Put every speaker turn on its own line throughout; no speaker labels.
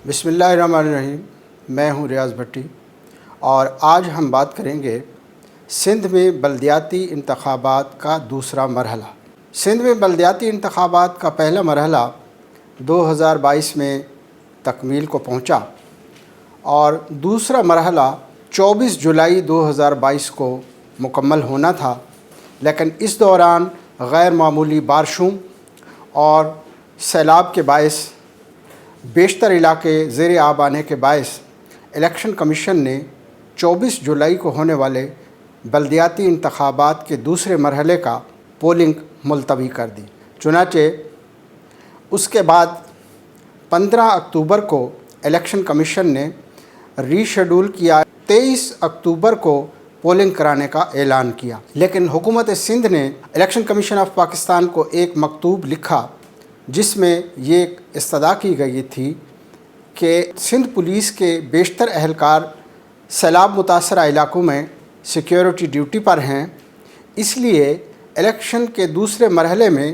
بسم اللہ الرحمن الرحیم۔ میں ہوں ریاض بھٹی اور آج ہم بات کریں گے سندھ میں بلدیاتی انتخابات کا دوسرا مرحلہ۔ سندھ میں بلدیاتی انتخابات کا پہلا مرحلہ 2022 میں تکمیل کو پہنچا اور دوسرا مرحلہ 24 جولائی 2022 کو مکمل ہونا تھا، لیکن اس دوران غیر معمولی بارشوں اور سیلاب کے باعث بیشتر علاقے زیر آب آنے کے باعث الیکشن کمیشن نے 24 جولائی کو ہونے والے بلدیاتی انتخابات کے دوسرے مرحلے کا پولنگ ملتوی کر دی۔ چنانچہ اس کے بعد 15 اکتوبر کو الیکشن کمیشن نے ری شیڈول کیا، 23 اکتوبر کو پولنگ کرانے کا اعلان کیا، لیکن حکومت سندھ نے الیکشن کمیشن آف پاکستان کو ایک مکتوب لکھا جس میں یہ استدعا کی گئی تھی کہ سندھ پولیس کے بیشتر اہلکار سیلاب متاثرہ علاقوں میں سیکیورٹی ڈیوٹی پر ہیں، اس لیے الیکشن کے دوسرے مرحلے میں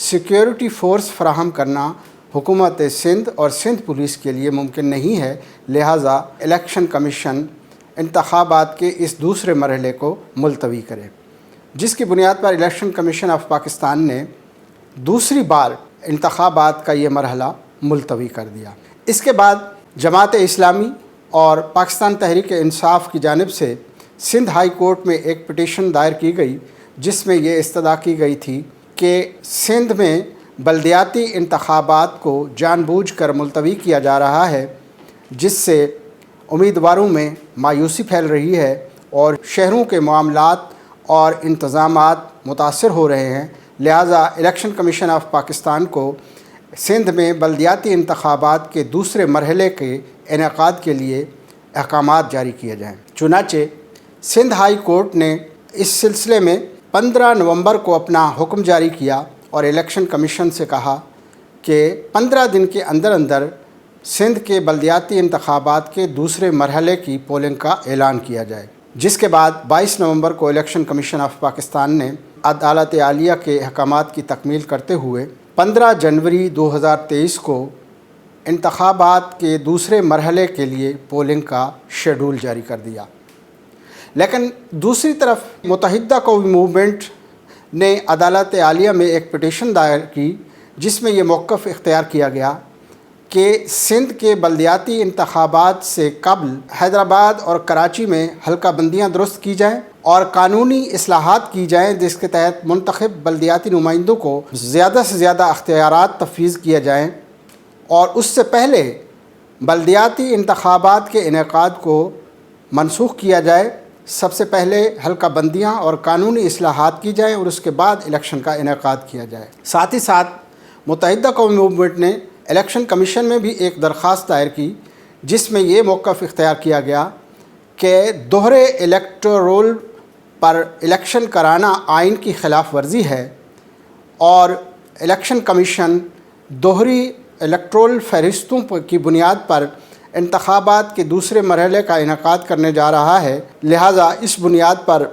سیکیورٹی فورس فراہم کرنا حکومت سندھ اور سندھ پولیس کے لیے ممکن نہیں ہے، لہٰذا الیکشن کمیشن انتخابات کے اس دوسرے مرحلے کو ملتوی کرے، جس کی بنیاد پر الیکشن کمیشن آف پاکستان نے دوسری بار انتخابات کا یہ مرحلہ ملتوی کر دیا۔ اس کے بعد جماعت اسلامی اور پاکستان تحریک انصاف کی جانب سے سندھ ہائی کورٹ میں ایک پٹیشن دائر کی گئی جس میں یہ استدعا کی گئی تھی کہ سندھ میں بلدیاتی انتخابات کو جان بوجھ کر ملتوی کیا جا رہا ہے، جس سے امیدواروں میں مایوسی پھیل رہی ہے اور شہروں کے معاملات اور انتظامات متاثر ہو رہے ہیں، لہٰذا الیکشن کمیشن آف پاکستان کو سندھ میں بلدیاتی انتخابات کے دوسرے مرحلے کے انعقاد کے لیے احکامات جاری کیے جائیں۔ چنانچہ سندھ ہائی کورٹ نے اس سلسلے میں 15 نومبر کو اپنا حکم جاری کیا اور الیکشن کمیشن سے کہا کہ 15 دن کے اندر اندر سندھ کے بلدیاتی انتخابات کے دوسرے مرحلے کی پولنگ کا اعلان کیا جائے، جس کے بعد 22 نومبر کو الیکشن کمیشن آف پاکستان نے عدالت عالیہ کے احکامات کی تکمیل کرتے ہوئے 15 جنوری 2023 کو انتخابات کے دوسرے مرحلے کے لیے پولنگ کا شیڈول جاری کر دیا۔ لیکن دوسری طرف متحدہ قومی موومنٹ نے عدالت عالیہ میں ایک پٹیشن دائر کی جس میں یہ موقف اختیار کیا گیا کہ سندھ کے بلدیاتی انتخابات سے قبل حیدرآباد اور کراچی میں حلقہ بندیاں درست کی جائیں اور قانونی اصلاحات کی جائیں جس کے تحت منتخب بلدیاتی نمائندوں کو زیادہ سے زیادہ اختیارات تفویض کیے جائیں، اور اس سے پہلے بلدیاتی انتخابات کے انعقاد کو منسوخ کیا جائے۔ سب سے پہلے حلقہ بندیاں اور قانونی اصلاحات کی جائیں اور اس کے بعد الیکشن کا انعقاد کیا جائے۔ ساتھ ہی ساتھ متحدہ قومی موومنٹ نے الیکشن کمیشن میں بھی ایک درخواست دائر کی جس میں یہ موقف اختیار کیا گیا کہ دوہرے الیکٹورول پر الیکشن کرانا آئین کی خلاف ورزی ہے اور الیکشن کمیشن دوہری الیکٹورل فہرستوں کی بنیاد پر انتخابات کے دوسرے مرحلے کا انعقاد کرنے جا رہا ہے، لہٰذا اس بنیاد پر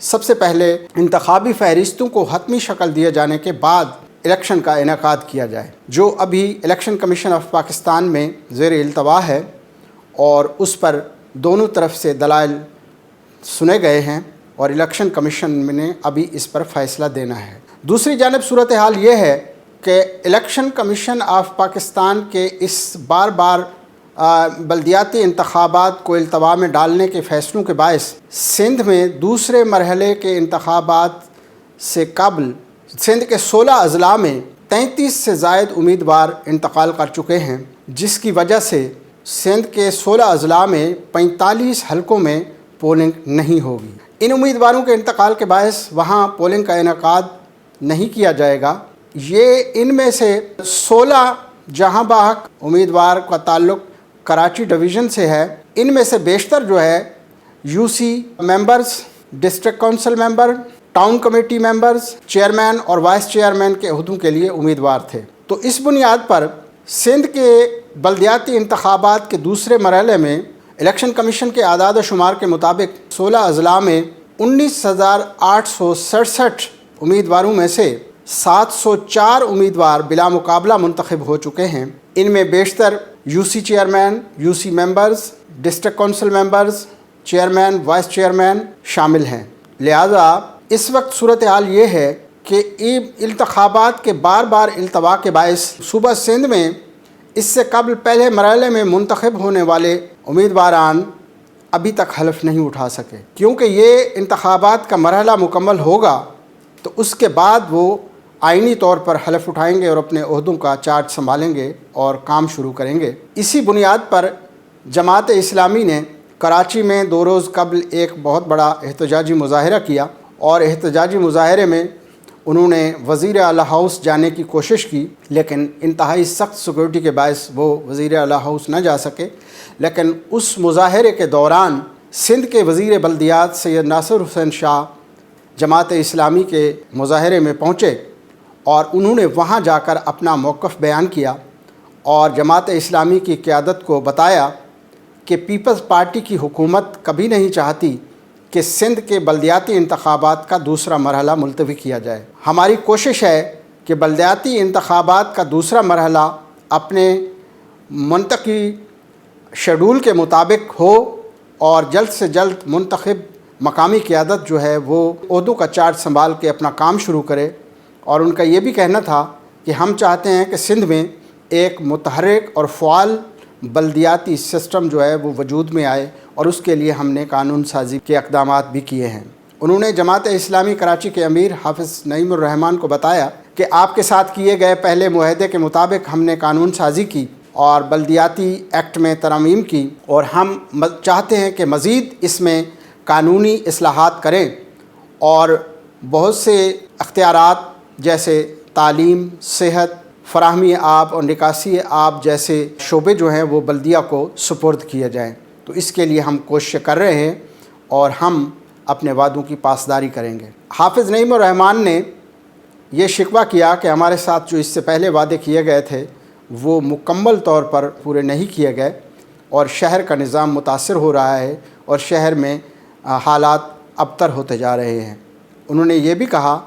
سب سے پہلے انتخابی فہرستوں کو حتمی شکل دیے جانے کے بعد الیکشن کا انعقاد کیا جائے، جو ابھی الیکشن کمیشن آف پاکستان میں زیر التوا ہے اور اس پر دونوں طرف سے دلائل سنے گئے ہیں اور الیکشن کمیشن نے ابھی اس پر فیصلہ دینا ہے۔ دوسری جانب صورتحال یہ ہے کہ الیکشن کمیشن آف پاکستان کے اس بار بار بلدیاتی انتخابات کو التوا میں ڈالنے کے فیصلوں کے باعث سندھ میں دوسرے مرحلے کے انتخابات سے قبل سندھ کے 16 اضلاع میں 33 سے زائد امیدوار انتقال کر چکے ہیں، جس کی وجہ سے سندھ کے 16 اضلاع میں 45 حلقوں میں پولنگ نہیں ہوگی۔ ان امیدواروں کے انتقال کے باعث وہاں پولنگ کا انعقاد نہیں کیا جائے گا۔ یہ ان میں سے 16 جہاں بحق امیدوار کا تعلق کراچی ڈویژن سے ہے، ان میں سے بیشتر جو ہے U C members, district council member, town committee members, chairman اور وائس چیئرمین کے عہدوں کے لیے امیدوار تھے۔ تو اس بنیاد پر سندھ کے بلدیاتی انتخابات کے دوسرے مرحلے میں الیکشن کمیشن کے اعداد و شمار کے مطابق 16 اضلاع میں 19,867 امیدواروں میں سے 704 امیدوار بلا مقابلہ منتخب ہو چکے ہیں۔ ان میں بیشتر U C chairman, U C members, district council members, chairman, vice chairman شامل ہیں۔ لہٰذا اس وقت صورتحال یہ ہے کہ انتخابات کے بار بار التوا کے باعث صوبہ سندھ میں اس سے قبل پہلے مرحلے میں منتخب ہونے والے امیدواران ابھی تک حلف نہیں اٹھا سکے، کیونکہ یہ انتخابات کا مرحلہ مکمل ہوگا تو اس کے بعد وہ آئینی طور پر حلف اٹھائیں گے اور اپنے عہدوں کا چارج سنبھالیں گے اور کام شروع کریں گے۔ اسی بنیاد پر جماعت اسلامی نے کراچی میں 2 روز قبل ایک بہت بڑا احتجاجی مظاہرہ کیا، اور احتجاجی مظاہرے میں انہوں نے وزیر اعلیٰ ہاؤس جانے کی کوشش کی، لیکن انتہائی سخت سیکورٹی کے باعث وہ وزیر اعلیٰ ہاؤس نہ جا سکے۔ لیکن اس مظاہرے کے دوران سندھ کے وزیر بلدیات سید ناصر حسین شاہ جماعت اسلامی کے مظاہرے میں پہنچے، اور انہوں نے وہاں جا کر اپنا موقف بیان کیا اور جماعت اسلامی کی قیادت کو بتایا کہ پیپلز پارٹی کی حکومت کبھی نہیں چاہتی کہ سندھ کے بلدیاتی انتخابات کا دوسرا مرحلہ ملتوی کیا جائے۔ ہماری کوشش ہے کہ بلدیاتی انتخابات کا دوسرا مرحلہ اپنے منطقی شیڈول کے مطابق ہو، اور جلد سے جلد منتخب مقامی قیادت جو ہے وہ عہدوں کا چارج سنبھال کے اپنا کام شروع کرے۔ اور ان کا یہ بھی کہنا تھا کہ ہم چاہتے ہیں کہ سندھ میں ایک متحرک اور فعال بلدیاتی سسٹم جو ہے وہ وجود میں آئے، اور اس کے لیے ہم نے قانون سازی کے اقدامات بھی کیے ہیں۔ انہوں نے جماعت اسلامی کراچی کے امیر حافظ نعیم الرحمان کو بتایا کہ آپ کے ساتھ کیے گئے پہلے معاہدے کے مطابق ہم نے قانون سازی کی اور بلدیاتی ایکٹ میں ترامیم کی، اور ہم چاہتے ہیں کہ مزید اس میں قانونی اصلاحات کریں، اور بہت سے اختیارات جیسے تعلیم، صحت، فراہمی آب اور نکاسی آب جیسے شعبے جو ہیں وہ بلدیہ کو سپرد کیے جائیں۔ تو اس کے لیے ہم کوشش کر رہے ہیں اور ہم اپنے وعدوں کی پاسداری کریں گے۔ حافظ نعیم الرحمان نے یہ شکوہ کیا کہ ہمارے ساتھ جو اس سے پہلے وعدے کیے گئے تھے وہ مکمل طور پر پورے نہیں کیے گئے، اور شہر کا نظام متاثر ہو رہا ہے اور شہر میں حالات ابتر ہوتے جا رہے ہیں۔ انہوں نے یہ بھی کہا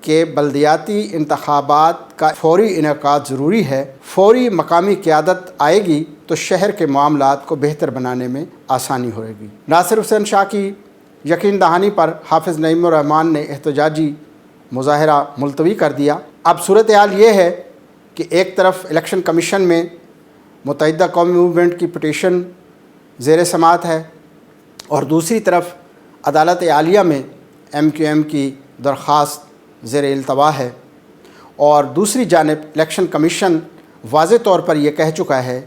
کہ بلدیاتی انتخابات کا فوری انعقاد ضروری ہے، فوری مقامی قیادت آئے گی تو شہر کے معاملات کو بہتر بنانے میں آسانی ہوئے گی۔ ناصر حسین شاہ کی یقین دہانی پر حافظ نعیم الرحمان نے احتجاجی مظاہرہ ملتوی کر دیا۔ اب صورتحال یہ ہے کہ ایک طرف الیکشن کمیشن میں متحدہ قومی موومنٹ کی پٹیشن زیر سماعت ہے، اور دوسری طرف عدالت عالیہ میں MQM کی درخواست زیر التوا ہے، اور دوسری جانب الیکشن کمیشن واضح طور پر یہ کہہ چکا ہے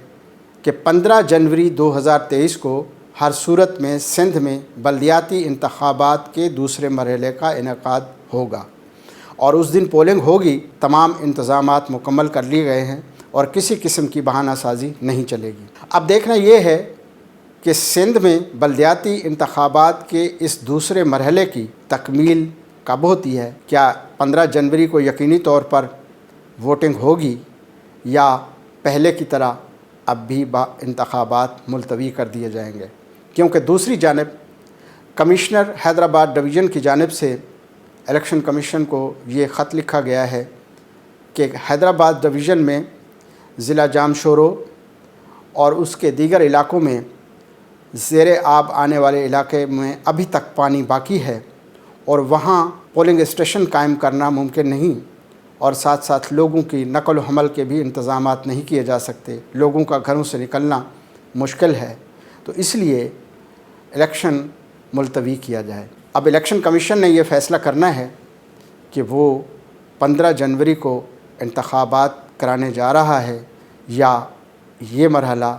کہ 15 جنوری 2023 کو ہر صورت میں سندھ میں بلدیاتی انتخابات کے دوسرے مرحلے کا انعقاد ہوگا، اور اس دن پولنگ ہوگی۔ تمام انتظامات مکمل کر لیے گئے ہیں اور کسی قسم کی بہانہ سازی نہیں چلے گی۔ اب دیکھنا یہ ہے کہ سندھ میں بلدیاتی انتخابات کے اس دوسرے مرحلے کی تکمیل کب ہوتی ہے۔ کیا 15 جنوری کو یقینی طور پر ووٹنگ ہوگی، یا پہلے کی طرح اب بھی انتخابات ملتوی کر دیے جائیں گے؟ کیونکہ دوسری جانب کمشنر حیدرآباد ڈویژن کی جانب سے الیکشن کمیشن کو یہ خط لکھا گیا ہے کہ حیدرآباد ڈویژن میں ضلع جام شورو اور اس کے دیگر علاقوں میں زیر آب آنے والے علاقے میں ابھی تک پانی باقی ہے، اور وہاں پولنگ اسٹیشن قائم کرنا ممکن نہیں، اور ساتھ ساتھ لوگوں کی نقل و حمل کے بھی انتظامات نہیں کیے جا سکتے، لوگوں کا گھروں سے نکلنا مشکل ہے، تو اس لیے الیکشن ملتوی کیا جائے۔ اب الیکشن کمیشن نے یہ فیصلہ کرنا ہے کہ وہ 15 جنوری کو انتخابات کرانے جا رہا ہے، یا یہ مرحلہ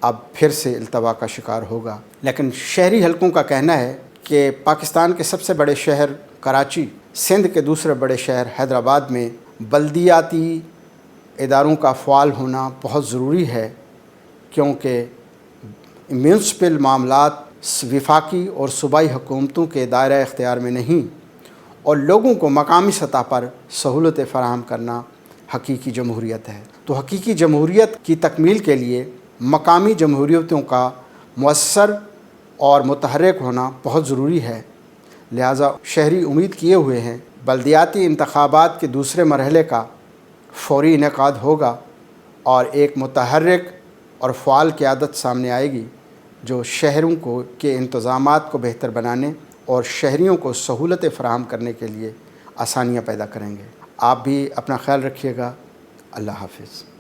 اب پھر سے التوا کا شکار ہوگا۔ لیکن شہری حلقوں کا کہنا ہے کہ پاکستان کے سب سے بڑے شہر کراچی، سندھ کے دوسرے بڑے شہر حیدرآباد میں بلدیاتی اداروں کا فعال ہونا بہت ضروری ہے، کیونکہ میونسپل معاملات وفاقی اور صوبائی حکومتوں کے دائرہ اختیار میں نہیں، اور لوگوں کو مقامی سطح پر سہولتیں فراہم کرنا حقیقی جمہوریت ہے۔ تو حقیقی جمہوریت کی تکمیل کے لیے مقامی جمہوریتوں کا مؤثر اور متحرک ہونا بہت ضروری ہے۔ لہٰذا شہری امید کیے ہوئے ہیں بلدیاتی انتخابات کے دوسرے مرحلے کا فوری انعقاد ہوگا اور ایک متحرک اور فعال قیادت سامنے آئے گی جو شہروں کے انتظامات کو بہتر بنانے اور شہریوں کو سہولتیں فراہم کرنے کے لیے آسانیاں پیدا کریں گے۔ آپ بھی اپنا خیال رکھیے گا۔ اللہ حافظ۔